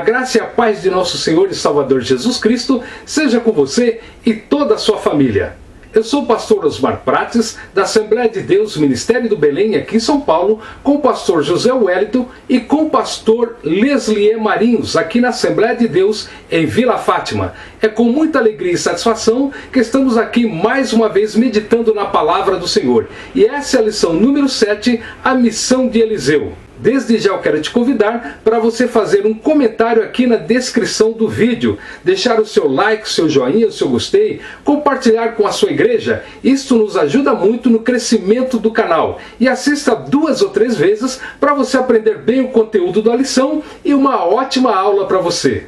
graça e a paz de nosso Senhor e Salvador Jesus Cristo seja com você e toda a sua família. Eu sou o pastor Osmar Prates, da Assembleia de Deus, Ministério do Belém, aqui em São Paulo, com o pastor José Wellington e com o pastor Leslie Marinhos, aqui na Assembleia de Deus, em Vila Fátima. É com muita alegria e satisfação que estamos aqui mais uma vez meditando na Palavra do Senhor. E essa é a lição número 7, a missão de Eliseu. Desde já eu quero te convidar para você fazer um comentário aqui na descrição do vídeo, deixar o seu like, o seu joinha, o seu gostei, compartilhar com a sua igreja. Isto nos ajuda muito no crescimento do canal. E assista 2 ou 3 vezes para você aprender bem o conteúdo da lição e uma ótima aula para você.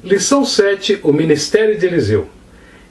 Lição 7, o ministério de Eliseu.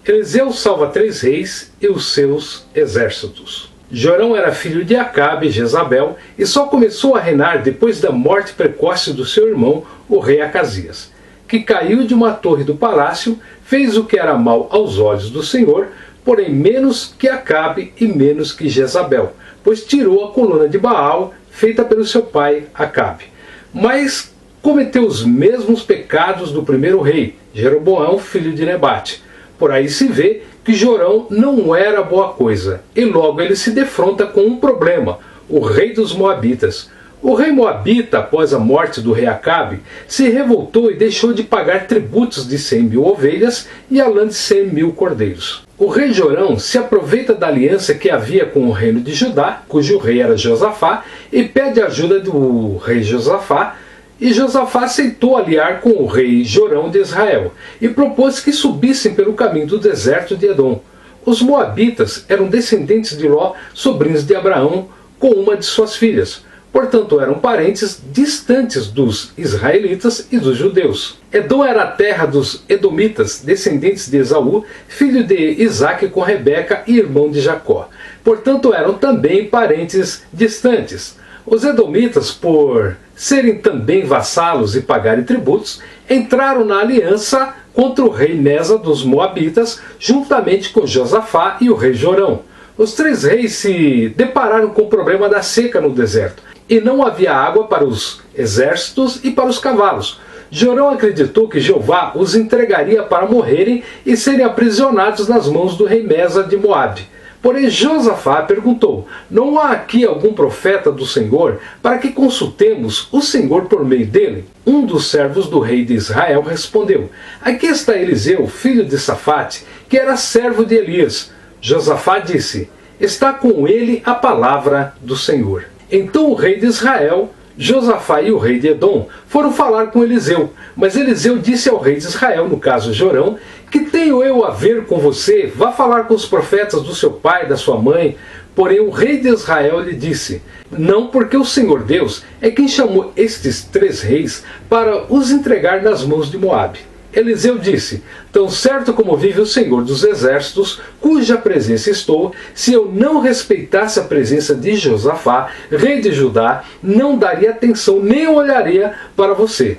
Eliseu salva 3 reis e os seus exércitos. Jorão era filho de Acabe e Jezabel e só começou a reinar depois da morte precoce do seu irmão, o rei Acasias, que caiu de uma torre do palácio, fez o que era mal aos olhos do Senhor, porém menos que Acabe e menos que Jezabel, pois tirou a coluna de Baal, feita pelo seu pai Acabe. Mas cometeu os mesmos pecados do primeiro rei, Jeroboão, filho de Nebate. Por aí se vê que Jorão não era boa coisa, e logo ele se defronta com um problema, o rei dos Moabitas. O rei Moabita, após a morte do rei Acabe, se revoltou e deixou de pagar tributos de 100.000 ovelhas e a lã de 100.000 cordeiros. O rei Jorão se aproveita da aliança que havia com o reino de Judá, cujo rei era Josafá, e pede ajuda do rei Josafá, e Josafá aceitou aliar com o rei Jorão de Israel e propôs que subissem pelo caminho do deserto de Edom. Os moabitas eram descendentes de Ló, sobrinhos de Abraão, com uma de suas filhas. Portanto, eram parentes distantes dos israelitas e dos judeus. Edom era a terra dos edomitas, descendentes de Esaú, filho de Isaque com Rebeca e irmão de Jacó. Portanto, eram também parentes distantes. Os edomitas, por serem também vassalos e pagarem tributos, entraram na aliança contra o rei Mesa dos Moabitas, juntamente com Josafá e o rei Jorão. Os 3 reis se depararam com o problema da seca no deserto, e não havia água para os exércitos e para os cavalos. Jorão acreditou que Jeová os entregaria para morrerem e serem aprisionados nas mãos do rei Mesa de Moabe. Porém Josafá perguntou: não há aqui algum profeta do Senhor para que consultemos o Senhor por meio dele? Um dos servos do rei de Israel respondeu: aqui está Eliseu, filho de Safate, que era servo de Elias. Josafá disse: está com ele a palavra do Senhor. Então o rei de Israel, Josafá e o rei de Edom foram falar com Eliseu, mas Eliseu disse ao rei de Israel, no caso Jorão: que tenho eu a ver com você? Vá falar com os profetas do seu pai, da sua mãe. Porém o rei de Israel lhe disse: não, porque o Senhor Deus é quem chamou estes 3 reis para os entregar nas mãos de Moabe. Eliseu disse: tão certo como vive o Senhor dos exércitos, cuja presença estou, se eu não respeitasse a presença de Josafá, rei de Judá, não daria atenção nem olharia para você.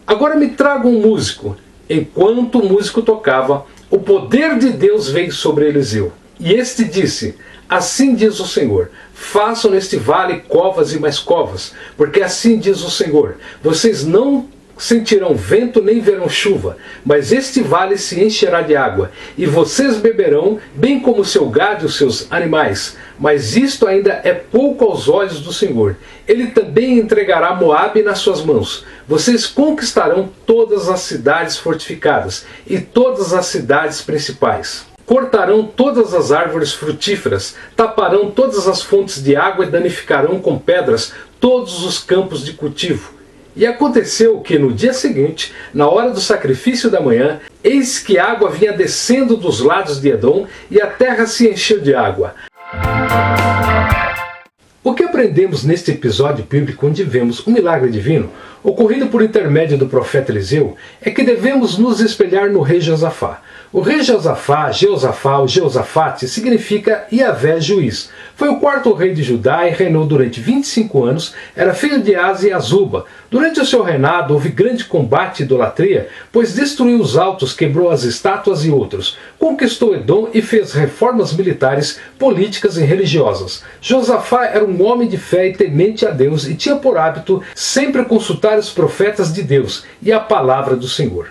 Agora me traga um músico. Enquanto o músico tocava, o poder de Deus veio sobre Eliseu. E este disse: assim diz o Senhor, façam neste vale covas e mais covas, porque assim diz o Senhor, vocês não sentirão vento nem verão chuva, mas este vale se encherá de água, e vocês beberão, bem como o seu gado e os seus animais. Mas isto ainda é pouco aos olhos do Senhor. Ele também entregará Moabe nas suas mãos. Vocês conquistarão todas as cidades fortificadas e todas as cidades principais. Cortarão todas as árvores frutíferas, taparão todas as fontes de água e danificarão com pedras todos os campos de cultivo. E aconteceu que no dia seguinte, na hora do sacrifício da manhã, eis que a água vinha descendo dos lados de Edom e a terra se encheu de água. O que aprendemos neste episódio bíblico onde vemos um milagre divino, ocorrido por intermédio do profeta Eliseu, é que devemos nos espelhar no rei Josafá. O rei Josafá, Jeosafá ou Jeosafate, significa Iavé juiz. Foi o 4º rei de Judá e reinou durante 25 anos, era filho de Asa e Azuba. Durante o seu reinado houve grande combate e idolatria, pois destruiu os altos, quebrou as estátuas e outros. conquistou Edom e fez reformas militares, políticas e religiosas. Josafá era um homem de fé e temente a Deus e tinha por hábito sempre consultar os profetas de Deus e a palavra do Senhor.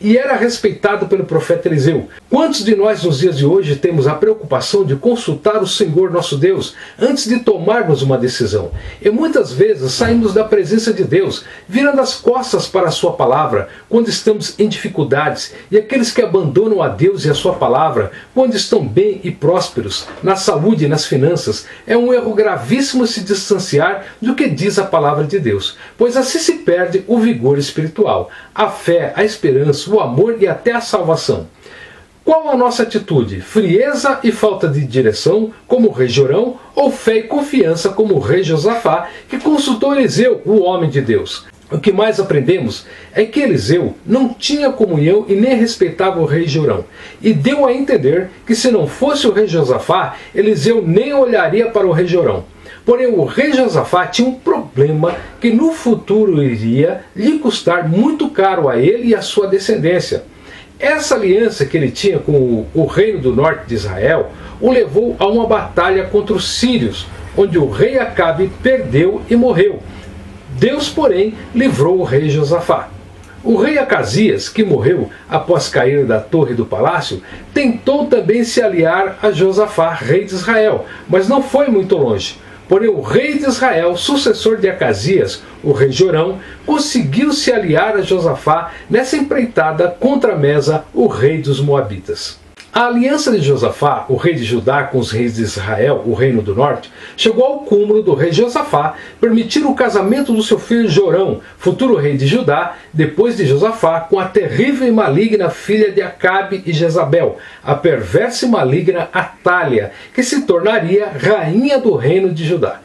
E era respeitado pelo profeta Eliseu. Quantos de nós nos dias de hoje temos a preocupação de consultar o Senhor nosso Deus antes de tomarmos uma decisão? E muitas vezes saímos da presença de Deus, virando as costas para a sua palavra quando estamos em dificuldades, e aqueles que abandonam a Deus e a sua palavra quando estão bem e prósperos, na saúde e nas finanças, é um erro gravíssimo se distanciar do que diz a palavra de Deus, pois assim se perde o vigor espiritual, a fé, a esperança, o amor e até a salvação. Qual a nossa atitude? Frieza e falta de direção, como o rei Jorão, ou fé e confiança, como o rei Josafá, que consultou Eliseu, o homem de Deus? O que mais aprendemos é que Eliseu não tinha comunhão e nem respeitava o rei Jorão, e deu a entender que se não fosse o rei Josafá, Eliseu nem olharia para o rei Jorão. Porém, o rei Josafá tinha um problema que no futuro iria lhe custar muito caro a ele e a sua descendência. Essa aliança que ele tinha com o reino do norte de Israel o levou a uma batalha contra os sírios, onde o rei Acabe perdeu e morreu. Deus, porém, livrou o rei Josafá. O rei Acasias, que morreu após cair da torre do palácio, tentou também se aliar a Josafá, rei de Israel, mas não foi muito longe. Porém, o rei de Israel, sucessor de Acasias, o rei Jorão, conseguiu se aliar a Josafá nessa empreitada contra Mesa, o rei dos Moabitas. A aliança de Josafá, o rei de Judá, com os reis de Israel, o reino do norte, chegou ao cúmulo do rei Josafá permitir o casamento do seu filho Jorão, futuro rei de Judá, depois de Josafá, com a terrível e maligna filha de Acabe e Jezabel, a perversa e maligna Atália, que se tornaria rainha do reino de Judá.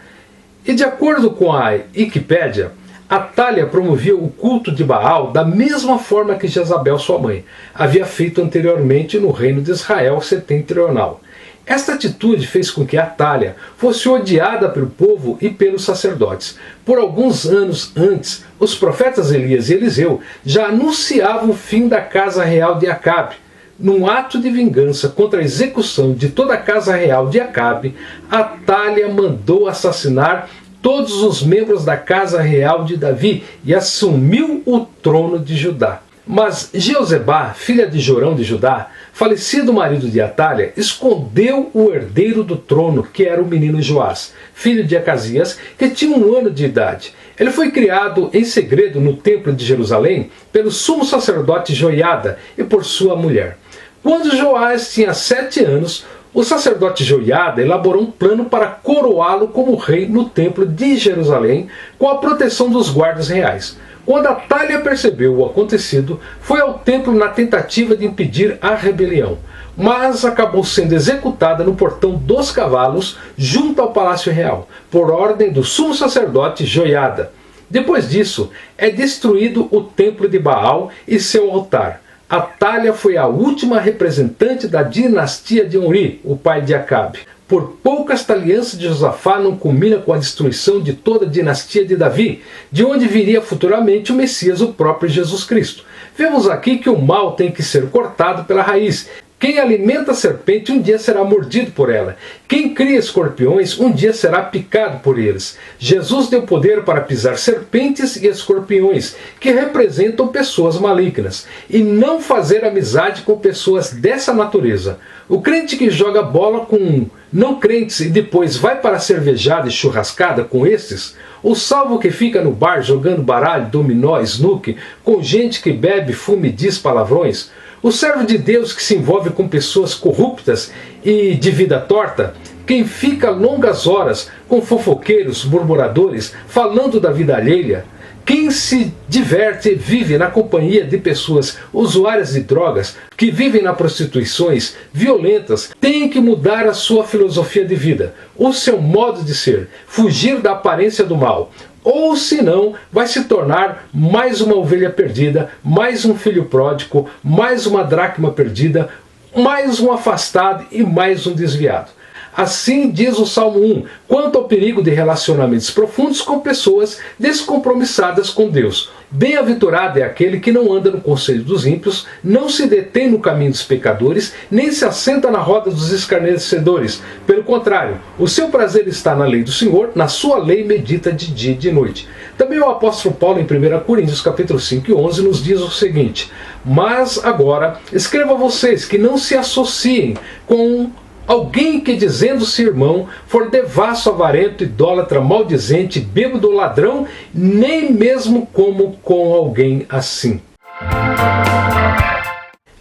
E de acordo com a Wikipédia, Atália promovia o culto de Baal da mesma forma que Jezabel, sua mãe, havia feito anteriormente no reino de Israel setentrional. Esta atitude fez com que Atália fosse odiada pelo povo e pelos sacerdotes. Por alguns anos antes, os profetas Elias e Eliseu já anunciavam o fim da casa real de Acabe. Num ato de vingança contra a execução de toda a casa real de Acabe, Atália mandou assassinar todos os membros da casa real de Davi e assumiu o trono de Judá. Mas Jeozebá, filha de Jorão de Judá, falecido marido de Atália, escondeu o herdeiro do trono, que era o menino Joás, filho de Acasias, que tinha 1 ano de idade. Ele foi criado em segredo no templo de Jerusalém pelo sumo sacerdote Joiada e por sua mulher. Quando Joás tinha 7 anos, o sacerdote Joiada elaborou um plano para coroá-lo como rei no templo de Jerusalém, com a proteção dos guardas reais. Quando Atália percebeu o acontecido, foi ao templo na tentativa de impedir a rebelião, mas acabou sendo executada no portão dos cavalos, junto ao palácio real, por ordem do sumo sacerdote Joiada. Depois disso, é destruído o templo de Baal e seu altar. Atália foi a última representante da dinastia de Omri, o pai de Acabe. Por pouco esta aliança de Josafá não culmina com a destruição de toda a dinastia de Davi, de onde viria futuramente o Messias, o próprio Jesus Cristo. Vemos aqui que o mal tem que ser cortado pela raiz. Quem alimenta a serpente um dia será mordido por ela. Quem cria escorpiões um dia será picado por eles. Jesus deu poder para pisar serpentes e escorpiões, que representam pessoas malignas, e não fazer amizade com pessoas dessa natureza. O crente que joga bola com não crentes e depois vai para a cervejada e churrascada com estes, o salvo que fica no bar jogando baralho, dominó, snooker, com gente que bebe, fuma e diz palavrões, o servo de Deus que se envolve com pessoas corruptas e de vida torta, quem fica longas horas com fofoqueiros, murmuradores, falando da vida alheia, quem se diverte e vive na companhia de pessoas usuárias de drogas, que vivem na prostituições violentas, tem que mudar a sua filosofia de vida, o seu modo de ser, fugir da aparência do mal. Ou senão vai se tornar mais uma ovelha perdida, mais um filho pródigo, mais uma dracma perdida, mais um afastado e mais um desviado. Assim diz o Salmo 1, quanto ao perigo de relacionamentos profundos com pessoas descompromissadas com Deus. Bem-aventurado é aquele que não anda no conselho dos ímpios, não se detém no caminho dos pecadores, nem se assenta na roda dos escarnecedores. Pelo contrário, o seu prazer está na lei do Senhor, na sua lei medita de dia e de noite. Também o apóstolo Paulo, em 1 Coríntios capítulo 5 e 11, nos diz o seguinte: mas agora, escrevo a vocês que não se associem com alguém que, dizendo-se irmão, for devasso, avarento, idólatra, maldizente, bêbado, ladrão, nem mesmo como com alguém assim.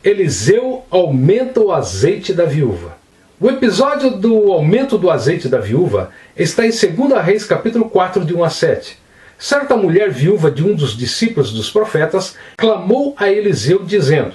Eliseu aumenta o azeite da viúva. O episódio do aumento do azeite da viúva está em 2 Reis capítulo 4, de 1 a 7. Certa mulher viúva de um dos discípulos dos profetas clamou a Eliseu dizendo: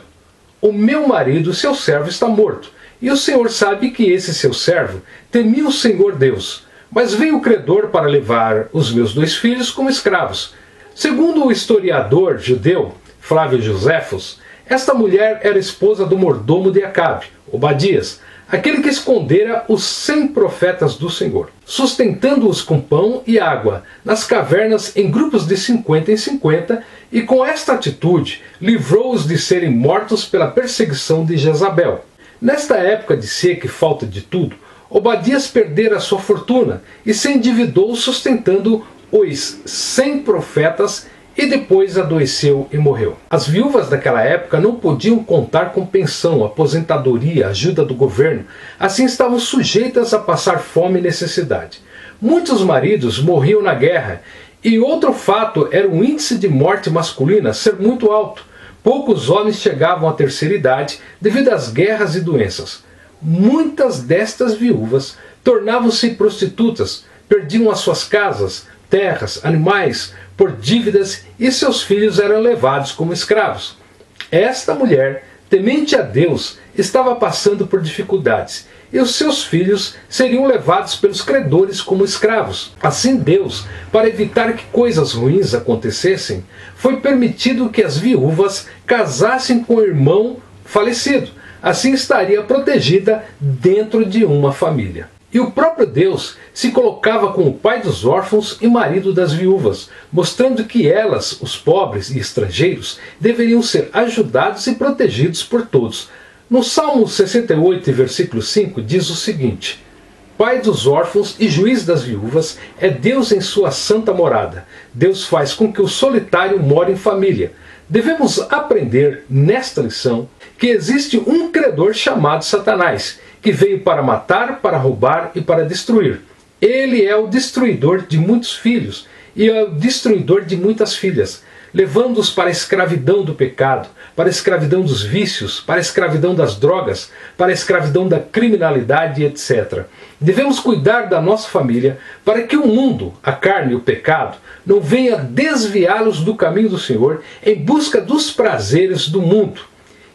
o meu marido, seu servo, está morto. E o Senhor sabe que esse seu servo temia o Senhor Deus. Mas veio o credor para levar os meus 2 filhos como escravos. Segundo o historiador judeu Flávio Joséfos, esta mulher era esposa do mordomo de Acabe, Obadias, aquele que escondera os 100 profetas do Senhor, sustentando-os com pão e água, nas cavernas em grupos de 50 em 50, e com esta atitude livrou-os de serem mortos pela perseguição de Jezabel. Nesta época de seca e falta de tudo, Obadias perdera sua fortuna e se endividou sustentando os 100 profetas e depois adoeceu e morreu. As viúvas daquela época não podiam contar com pensão, aposentadoria, ajuda do governo, assim estavam sujeitas a passar fome e necessidade. Muitos maridos morriam na guerra e outro fato era o índice de morte masculina ser muito alto. Poucos homens chegavam à terceira idade devido às guerras e doenças. Muitas destas viúvas tornavam-se prostitutas, perdiam as suas casas, terras, animais por dívidas e seus filhos eram levados como escravos. Esta mulher, temente a Deus, estava passando por dificuldades e os seus filhos seriam levados pelos credores como escravos. Assim Deus, para evitar que coisas ruins acontecessem, foi permitido que as viúvas casassem com o irmão falecido. Assim estaria protegida dentro de uma família. E o próprio Deus se colocava como pai dos órfãos e marido das viúvas, mostrando que elas, os pobres e estrangeiros, deveriam ser ajudados e protegidos por todos. No Salmo 68, versículo 5, diz o seguinte: Pai dos órfãos e juiz das viúvas é Deus em sua santa morada. Deus faz com que o solitário more em família. Devemos aprender nesta lição que existe um credor chamado Satanás, que veio para matar, para roubar e para destruir. Ele é o destruidor de muitos filhos e é o destruidor de muitas filhas, levando-os para a escravidão do pecado, para a escravidão dos vícios, para a escravidão das drogas, para a escravidão da criminalidade, etc. Devemos cuidar da nossa família para que o mundo, a carne e o pecado, não venha desviá-los do caminho do Senhor em busca dos prazeres do mundo.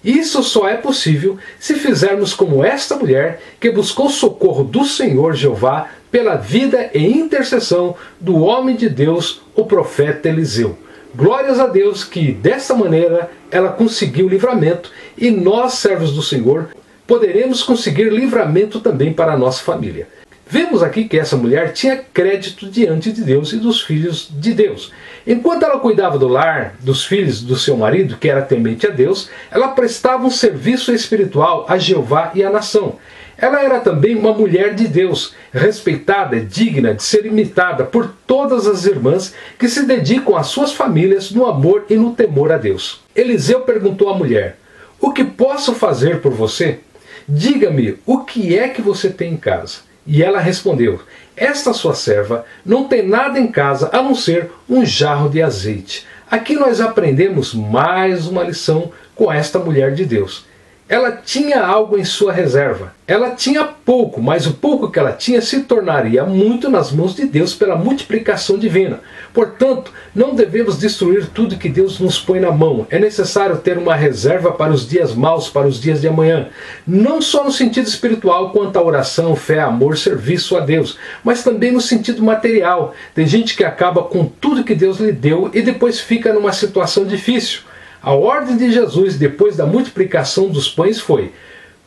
Isso só é possível se fizermos como esta mulher que buscou socorro do Senhor Jeová pela vida e intercessão do homem de Deus, o profeta Eliseu. Glórias a Deus que dessa maneira ela conseguiu livramento e nós, servos do Senhor, poderemos conseguir livramento também para a nossa família. Vemos aqui que essa mulher tinha crédito diante de Deus e dos filhos de Deus. Enquanto ela cuidava do lar, dos filhos do seu marido, que era temente a Deus, ela prestava um serviço espiritual a Jeová e à nação. Ela era também uma mulher de Deus, respeitada e digna de ser imitada por todas as irmãs que se dedicam às suas famílias no amor e no temor a Deus. Eliseu perguntou à mulher: o que posso fazer por você? Diga-me, o que é que você tem em casa? E ela respondeu: esta sua serva não tem nada em casa a não ser um jarro de azeite. Aqui nós aprendemos mais uma lição com esta mulher de Deus. Ela tinha algo em sua reserva. Ela tinha pouco, mas o pouco que ela tinha se tornaria muito nas mãos de Deus pela multiplicação divina. Portanto, não devemos destruir tudo que Deus nos põe na mão. É necessário ter uma reserva para os dias maus, para os dias de amanhã. Não só no sentido espiritual quanto à oração, fé, amor, serviço a Deus, mas também no sentido material. Tem gente que acaba com tudo que Deus lhe deu e depois fica numa situação difícil. A ordem de Jesus depois da multiplicação dos pães foi: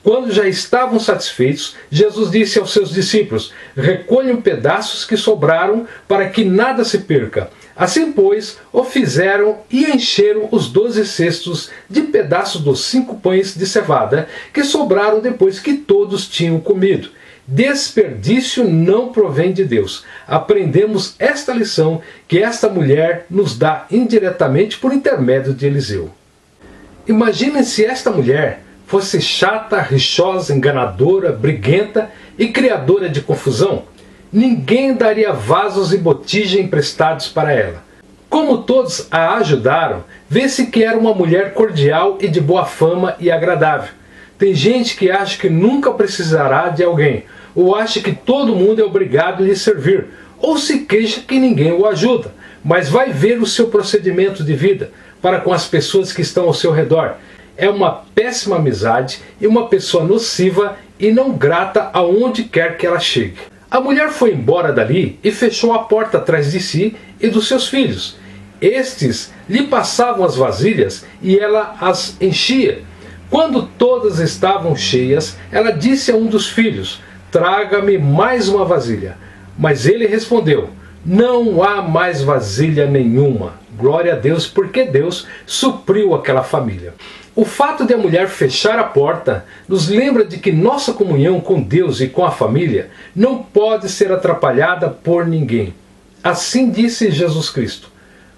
Quando já estavam satisfeitos, Jesus disse aos seus discípulos: recolham pedaços que sobraram, para que nada se perca. Assim, pois, o fizeram e encheram os 12 cestos de pedaços dos 5 pães de cevada, que sobraram depois que todos tinham comido. Desperdício não provém de Deus. Aprendemos esta lição que esta mulher nos dá indiretamente por intermédio de Eliseu. Imaginem se esta mulher fosse chata, rixosa, enganadora, briguenta e criadora de confusão. Ninguém daria vasos e botija emprestados para ela. Como todos a ajudaram, vê-se que era uma mulher cordial e de boa fama e agradável. Tem gente que acha que nunca precisará de alguém, ou acha que todo mundo é obrigado a lhe servir, ou se queixa que ninguém o ajuda, mas vai ver o seu procedimento de vida para com as pessoas que estão ao seu redor. É uma péssima amizade e uma pessoa nociva e não grata aonde quer que ela chegue. A mulher foi embora dali e fechou a porta atrás de si e dos seus filhos. Estes lhe passavam as vasilhas e ela as enchia. Quando todas estavam cheias, ela disse a um dos filhos: traga-me mais uma vasilha. Mas ele respondeu: não há mais vasilha nenhuma. Glória a Deus, porque Deus supriu aquela família. O fato de a mulher fechar a porta nos lembra de que nossa comunhão com Deus e com a família não pode ser atrapalhada por ninguém. Assim disse Jesus Cristo: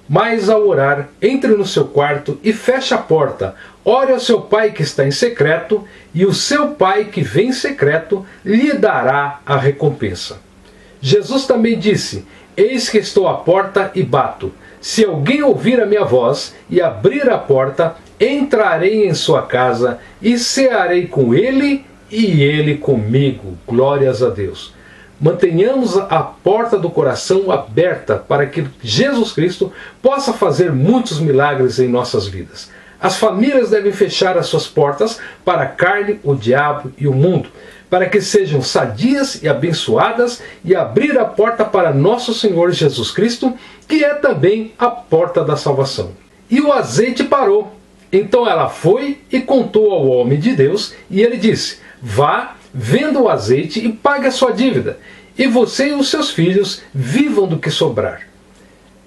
mas ao orar, entre no seu quarto e feche a porta, ore ao seu Pai que está em secreto, e o seu Pai que vem em secreto lhe dará a recompensa. Jesus também disse: eis que estou à porta e bato. Se alguém ouvir a minha voz e abrir a porta, entrarei em sua casa e cearei com ele e ele comigo. Glórias a Deus. Mantenhamos a porta do coração aberta para que Jesus Cristo possa fazer muitos milagres em nossas vidas. As famílias devem fechar as suas portas para a carne, o diabo e o mundo, para que sejam sadias e abençoadas, e abrir a porta para nosso Senhor Jesus Cristo, que é também a porta da salvação. E o azeite parou. Então ela foi e contou ao homem de Deus, e ele disse: vá, venda o azeite e pague a sua dívida, e você e os seus filhos vivam do que sobrar.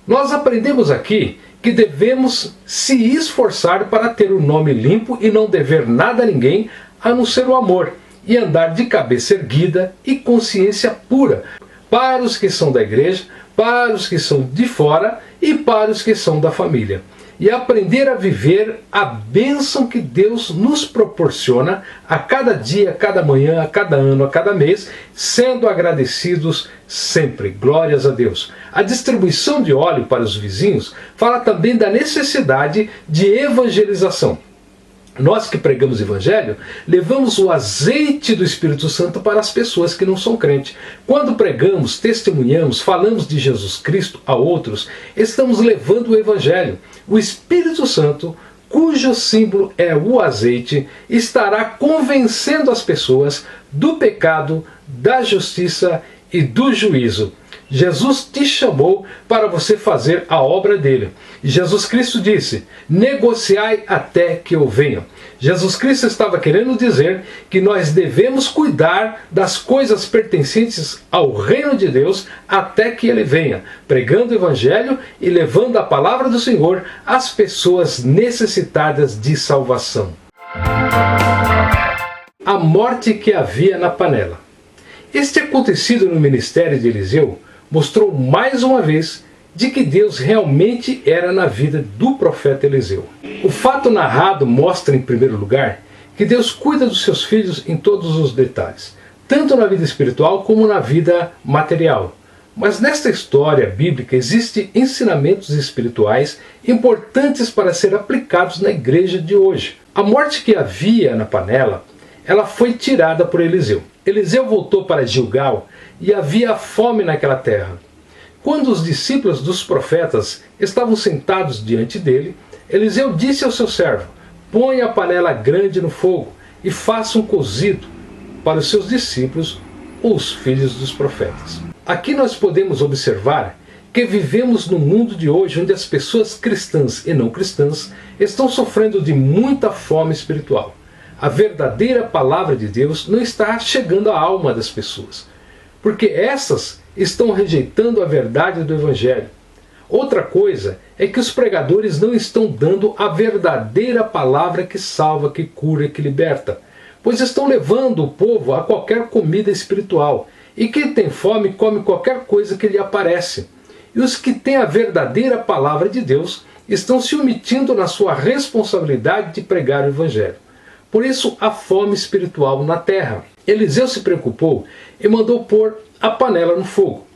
Nós aprendemos aqui que devemos se esforçar para ter o nome limpo e não dever nada a ninguém, a não ser o amor, e andar de cabeça erguida e consciência pura, para os que são da igreja, para os que são de fora e para os que são da família. E aprender a viver a bênção que Deus nos proporciona a cada dia, a cada manhã, a cada ano, a cada mês, sendo agradecidos sempre. Glórias a Deus. A distribuição de óleo para os vizinhos fala também da necessidade de evangelização. Nós que pregamos o Evangelho, levamos o azeite do Espírito Santo para as pessoas que não são crentes. Quando pregamos, testemunhamos, falamos de Jesus Cristo a outros, estamos levando o Evangelho. O Espírito Santo, cujo símbolo é o azeite, estará convencendo as pessoas do pecado, da justiça e do juízo. Jesus te chamou para você fazer a obra dele. E Jesus Cristo disse: negociai até que eu venha. Jesus Cristo estava querendo dizer que nós devemos cuidar das coisas pertencentes ao reino de Deus até que ele venha, pregando o Evangelho e levando a palavra do Senhor às pessoas necessitadas de salvação. A morte que havia na panela. Este acontecido no ministério de Eliseu mostrou mais uma vez de que Deus realmente era na vida do profeta Eliseu. O fato narrado mostra, em primeiro lugar, que Deus cuida dos seus filhos em todos os detalhes, tanto na vida espiritual como na vida material. Mas nesta história bíblica existem ensinamentos espirituais importantes para ser aplicados na igreja de hoje. A morte que havia na panela, ela foi tirada por Eliseu. Eliseu voltou para Gilgal e havia fome naquela terra. Quando os discípulos dos profetas estavam sentados diante dele, Eliseu disse ao seu servo: põe a panela grande no fogo e faça um cozido para os seus discípulos, os filhos dos profetas. Aqui nós podemos observar que vivemos no mundo de hoje onde as pessoas cristãs e não cristãs estão sofrendo de muita fome espiritual. a verdadeira palavra de Deus não está chegando à alma das pessoas, porque essas estão rejeitando a verdade do Evangelho. Outra coisa é que os pregadores não estão dando a verdadeira palavra que salva, que cura, que liberta, pois estão levando o povo a qualquer comida espiritual, e quem tem fome come qualquer coisa que lhe aparece. E os que têm a verdadeira palavra de Deus estão se omitindo na sua responsabilidade de pregar o Evangelho. Por isso há fome espiritual na terra. Eliseu se preocupou e mandou pôr a panela no fogo.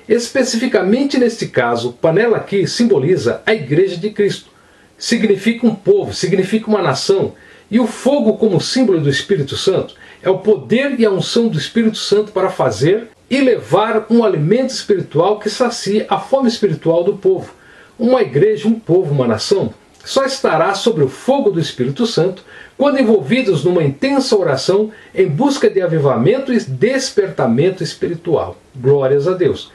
Especificamente neste caso, panela aqui simboliza a Igreja de Cristo. Significa um povo, significa uma nação. E o fogo, como símbolo do Espírito Santo, é o poder e a unção do Espírito Santo para fazer e levar um alimento espiritual que sacia a fome espiritual do povo. Uma igreja, um povo, uma nação, só estará sobre o fogo do Espírito Santo quando envolvidos numa intensa oração em busca de avivamento e despertamento espiritual. Glórias a Deus.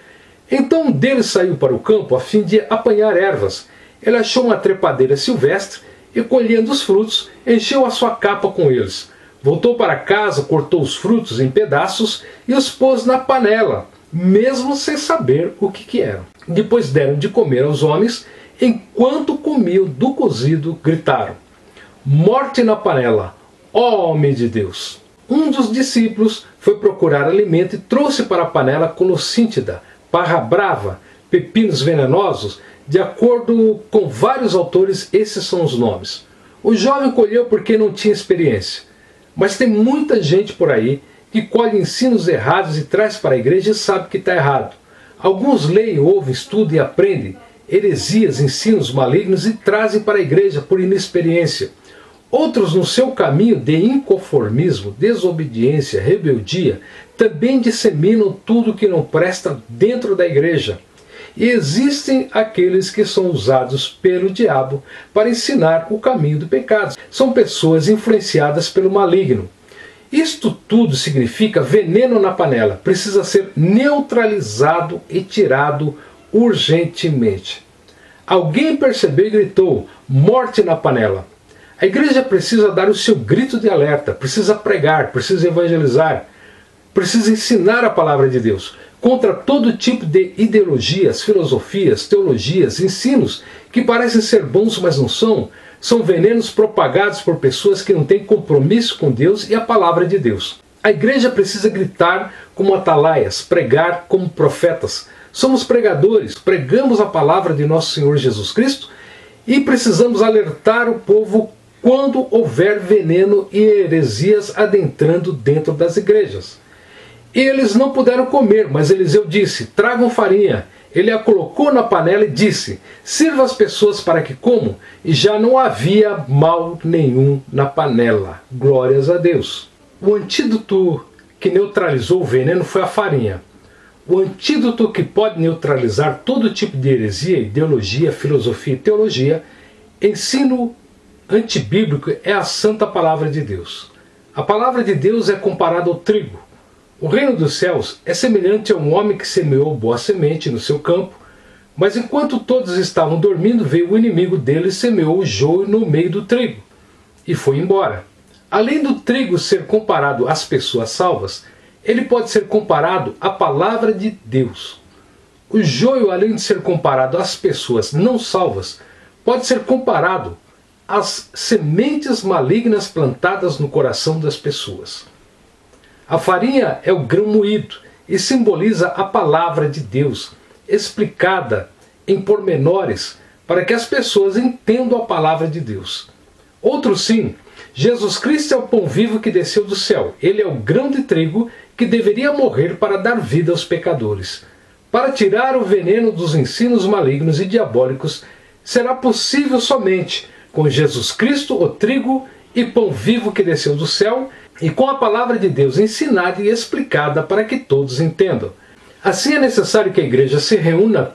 Então um deles saiu para o campo a fim de apanhar ervas. Ele achou uma trepadeira silvestre e, colhendo os frutos, encheu a sua capa com eles. Voltou para casa, cortou os frutos em pedaços e os pôs na panela, mesmo sem saber o que eram. Depois deram de comer aos homens. Enquanto comiam do cozido, gritaram: morte na panela, ó homem de Deus! Um dos discípulos foi procurar alimento e trouxe para a panela colossíntida, parra brava, pepinos venenosos. De acordo com vários autores, esses são os nomes. O jovem colheu porque não tinha experiência. Mas tem muita gente por aí que colhe ensinos errados e traz para a igreja e sabe que está errado. Alguns leem, ouvem, estudam e aprendem heresias, ensinos malignos e trazem para a igreja por inexperiência. Outros, no seu caminho de inconformismo, desobediência, rebeldia, também disseminam tudo que não presta dentro da igreja. E existem aqueles que são usados pelo diabo para ensinar o caminho do pecado. São pessoas influenciadas pelo maligno. Isto tudo significa veneno na panela. Precisa ser neutralizado e tirado urgentemente. Alguém percebeu e gritou: morte na panela. A igreja precisa dar o seu grito de alerta, precisa pregar, precisa evangelizar, precisa ensinar a palavra de Deus contra todo tipo de ideologias, filosofias, teologias, ensinos que parecem ser bons, mas não são. São venenos propagados por pessoas que não têm compromisso com Deus e a palavra de Deus. A igreja precisa gritar como atalaias, pregar como profetas. Somos pregadores, pregamos a palavra de nosso Senhor Jesus Cristo e precisamos alertar o povo quando houver veneno e heresias adentrando dentro das igrejas. E eles não puderam comer, mas Eliseu disse: tragam farinha. Ele a colocou na panela e disse: sirva as pessoas para que comam. E já não havia mal nenhum na panela. Glórias a Deus. O antídoto que neutralizou o veneno foi a farinha. O antídoto que pode neutralizar todo tipo de heresia, ideologia, filosofia e teologia, ensino antibíblico, é a santa palavra de Deus. A palavra de Deus é comparada ao trigo. O reino dos céus é semelhante a um homem que semeou boa semente no seu campo, mas enquanto todos estavam dormindo, veio o inimigo dele e semeou o joio no meio do trigo, e foi embora. Além do trigo ser comparado às pessoas salvas, ele pode ser comparado à palavra de Deus. O joio, além de ser comparado às pessoas não salvas, pode ser comparado às sementes malignas plantadas no coração das pessoas. A farinha é o grão moído e simboliza a palavra de Deus, explicada em pormenores para que as pessoas entendam a palavra de Deus. Outro sim, Jesus Cristo é o pão vivo que desceu do céu. Ele é o grão de trigo que deveria morrer para dar vida aos pecadores. Para tirar o veneno dos ensinos malignos e diabólicos, será possível somente com Jesus Cristo, o trigo e pão vivo que desceu do céu, e com a palavra de Deus ensinada e explicada para que todos entendam. Assim é necessário que a igreja se reúna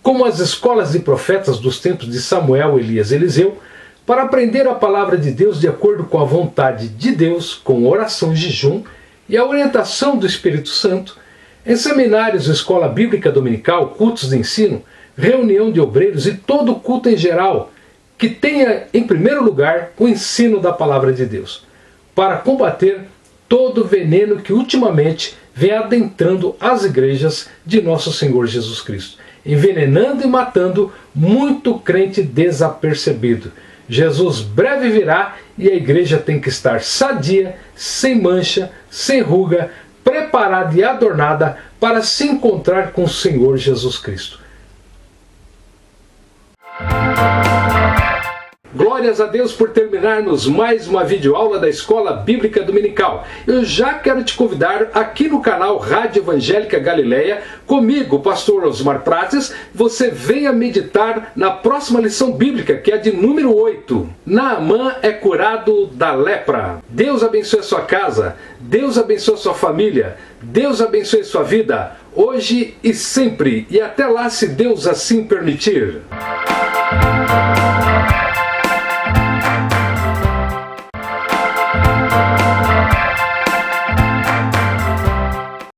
como as escolas de profetas dos tempos de Samuel, Elias e Eliseu, para aprender a palavra de Deus de acordo com a vontade de Deus, com oração e jejum e a orientação do Espírito Santo, em seminários, escola bíblica dominical, cultos de ensino, reunião de obreiros e todo culto em geral, que tenha em primeiro lugar o ensino da palavra de Deus. para combater todo o veneno que ultimamente vem adentrando as igrejas de nosso Senhor Jesus Cristo, envenenando e matando muito crente desapercebido. Jesus breve virá e a igreja tem que estar sadia, sem mancha, sem ruga, preparada e adornada para se encontrar com o Senhor Jesus Cristo. Glórias a Deus por terminarmos mais uma videoaula da Escola Bíblica Dominical. Eu já quero te convidar aqui no canal Rádio Evangélica Galileia, comigo, pastor Osmar Prates, você venha meditar na próxima lição bíblica, que é de número 8. Naamã é curado da lepra. Deus abençoe a sua casa, Deus abençoe a sua família, Deus abençoe a sua vida, hoje e sempre. E até lá, se Deus assim permitir.